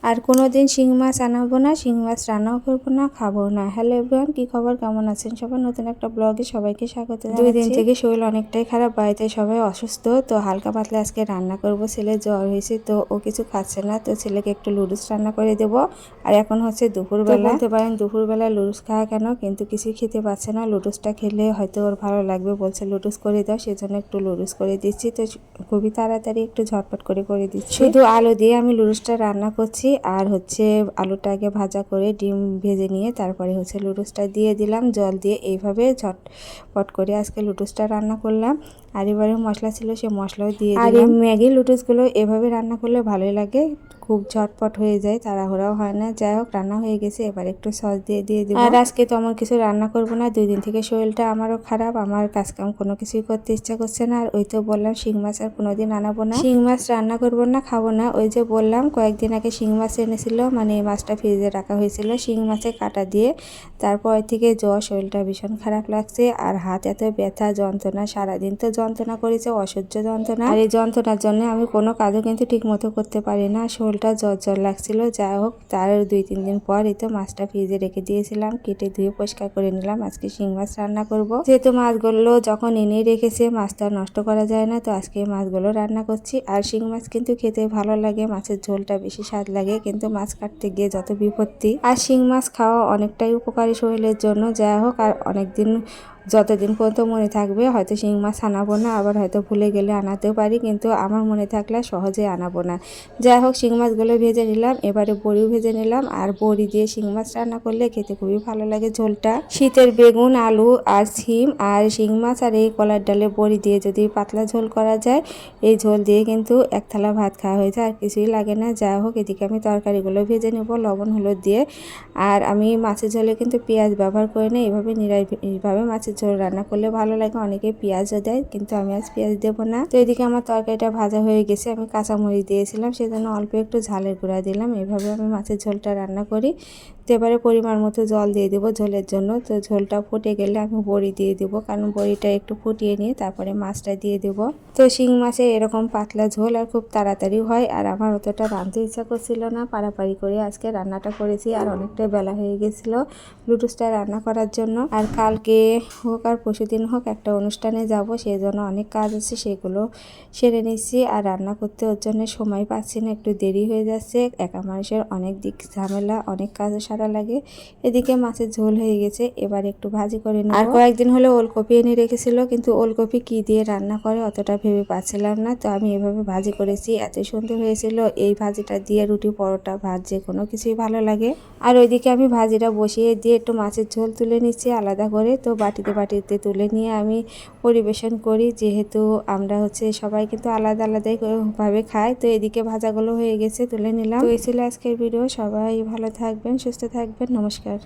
আর কোনো দিন শিং মাছ আনাবো না, শিং মাছ রান্নাও করবো না, খাবো না। হ্যালো এভরিওয়ান, কি খবর, কেমন আছেন সবাই? নতুন একটা ব্লগে সবাইকে স্বাগত জানাচ্ছি। 2 দিন থেকে শরীর অনেকটাই খারাপ, বাড়িতে সবাই অসুস্থ, তো হালকা পাতলা আজকে রান্না করব। ছেলে জ্বর হয়েছে, তো ও কিছু খাচ্ছে না, তো ছেলেকে একটু লুডুস রান্না করে দেব। আর এখন হচ্ছে দুপুরবেলা, বলতে পারেন দুপুরবেলা লুডুস খাওয়া কেন, কিন্তু কিছুই খেতে পাচ্ছে না। লুডুসটা খেলে হয়তো ওর ভালো লাগবে, বলছে লুডুস করে দাও, সেজন্য একটু লুডুস করে দিচ্ছি। তো খুবই তাড়াতাড়ি একটু ঝটপট করে দিচ্ছি। শুধু আলু দিয়ে আমি লুডুসটা রান্না করছি, আর হচ্ছে আলুটা আগে ভাজা করে ডিম ভেজে নিয়ে তারপরে হচ্ছে লুডুসটা দিয়ে দিলাম জল দিয়ে। এইভাবে ঝটপট করে আজকে লুডুসটা রান্না করলাম। আর এবারে মশলা ছিল, সে মশলাও দিয়ে দিলাম। আর এই ম্যাগি লুডুসগুলো এভাবে রান্না করলে ভালোই লাগে, খুব ঝটপট হয়ে যায়, তাড়াহুড়াও হয় না। যাই হোক, রান্না হয়ে গেছে, এবার একটু সস দিয়ে দিব। আর আজকে তেমন কিছু রান্না করব না, 2 দিন থেকে শরীরটা আমারও খারাপ, আমার কাজকাম কোনো কিছুই করতে ইচ্ছা করছে না। আর ওই তো বললাম শিং মাছ আর কোনোদিন আনাবো না, শিং মাছ রান্না করবো না, খাবো না। ওই যে বললাম কয়েকদিন আগে শিং মাছ এনেছিল, মানে এই মাছটা ফ্রিজে রাখা হয়েছিল, শিং মাছে কাটা দিয়ে। তারপর থেকে জ্বর, শরীরটা ভীষণ খারাপ লাগছে, আর হাত এত ব্যথা, যন্ত্রণা, সারাদিন তো যন্ত্রণা করেছে, অসহ্য যন্ত্রণা। আর এই যন্ত্রণার জন্য আমি কোনো কাজও কিন্তু ঠিক মতো করতে পারি না, শরীরটা জ্বর লাগছিল। যাই হোক, তার 2-3 দিন পর এই তো মাছটা ফ্রিজে রেখে দিয়েছিলাম, কেটে ধুয়ে পরিষ্কার করে নিলাম। আজকে শিং মাছ রান্না করব, যেহেতু মাছগুলো যখন এনে রেখেছে মাছটা নষ্ট করা যায় না, তো আজকে মাছগুলো রান্না করছি। আর শিং মাছ কিন্তু খেতে ভালো লাগে, মাছের ঝোলটা বেশি স্বাদ লাগে, কিন্তু মাছ কাটতে গিয়ে যত বিপত্তি। আর শিং মাছ খাওয়া অনেকটাই উপকারী শরীরের জন্য। যাই হোক, আর অনেকদিন, যতদিন পর্যন্ত মনে থাকবে, হয়তো শিং মাছ আনাবো না, আবার হয়তো ভুলে গেলে আনাতেও পারি, কিন্তু আমার মনে থাকলে সহজে আনাবো না। যাই হোক, শিং মাছগুলো ভেজে নিলাম, এবারে বড়িও ভেজে নিলাম। আর বড়ি দিয়ে শিং মাছ রান্না করলে খেতে খুবই ভালো লাগে ঝোলটা। শীতের বেগুন, আলু আর সিম আর শিং মাছ আর এই কলার ডালে বড়ি দিয়ে যদি পাতলা ঝোল করা যায়, এই ঝোল দিয়ে কিন্তু এক থালা ভাত খাওয়া হয়ে যায়, আর কিছুই লাগে না। যাই হোক, এদিকে আমি তরকারিগুলো ভেজে নেব লবণ হলুদ দিয়ে। আর আমি মাছের ঝোলে কিন্তু পেঁয়াজ ব্যবহার করি না, এইভাবে নিরামিষভাবে মাছের ঝোল রান্না করলে ভালো লাগে। অনেকে পেঁয়াজও দেয়, কিন্তু আমি আজ পেঁয়াজ দেবো না। তো এদিকে আমার তরকারিটা ভাজা হয়ে গেছে, আমি কাঁচামরিচ দিয়েছিলাম, সেজন্য অল্প একটু ঝালের গুঁড়া দিলাম। এইভাবে আমি মাছের ঝোলটা রান্না করি। তো এবারে পরিমাণ মতো জল দিয়ে দেবো ঝোলের জন্য। তো ঝোলটা ফুটে গেলে আমি বড়ি দিয়ে দেবো, কারণ বড়িটা একটু ফুটিয়ে নিয়ে তারপরে মাছটা দিয়ে দেবো। তো শিং মাছে এরকম পাতলা ঝোল আর খুব তাড়াতাড়ি হয়, আর আমার অতটা রাঁধতে ইচ্ছা করছিল না, পাড়াপাড়ি করে আজকে রান্নাটা করেছি। আর অনেকটাই বেলা হয়ে গেছিলো লুডুসটা রান্না করার জন্য। আর কালকে হোক আর পরশুদিন হোক একটা অনুষ্ঠানে যাব, সেই জন্য অনেক কাজ আছে, সেগুলো সেরে নিচ্ছি। আর রান্না করতে ওর জন্য সময় পাচ্ছি না, একটু দেরি হয়ে যাচ্ছে। একা মানুষের অনেক দিক ঝামেলা, অনেক কাজও সারা লাগে। এদিকে মাছের ঝোল হয়ে গেছে, এবার একটু ভাজি করে নেব। আর কয়েকদিন হলো ওলকপি এনে রেখেছিল, কিন্তু ওলকপি কি দিয়ে রান্না করে অতটা ভেবে পাচ্ছিলাম না, তো আমি এভাবে ভাজি করেছি, এত সুন্দর হয়েছিল। এই ভাজিটা দিয়ে রুটি, পরোটা, ভাত যে কোনো কিছুই ভালো লাগে। আর ওইদিকে আমি ভাজিটা বসিয়ে দিয়ে একটু মাছের ঝোল তুলে নিচ্ছি আলাদা করে। তো বাটিতে তুলে নিয়ে আমি পরিবেশন করি, যেহেতু আমরা হচ্ছে সবাই কিন্তু আলাদা আলাদাই ভাবে খাই। তো এদিকে ভাজাগুলো হয়ে গেছে, তুলে নিলাম। তো এই ছিল আজকের ভিডিও। সবাই ভালো থাকবেন, সুস্থ থাকবেন, নমস্কার।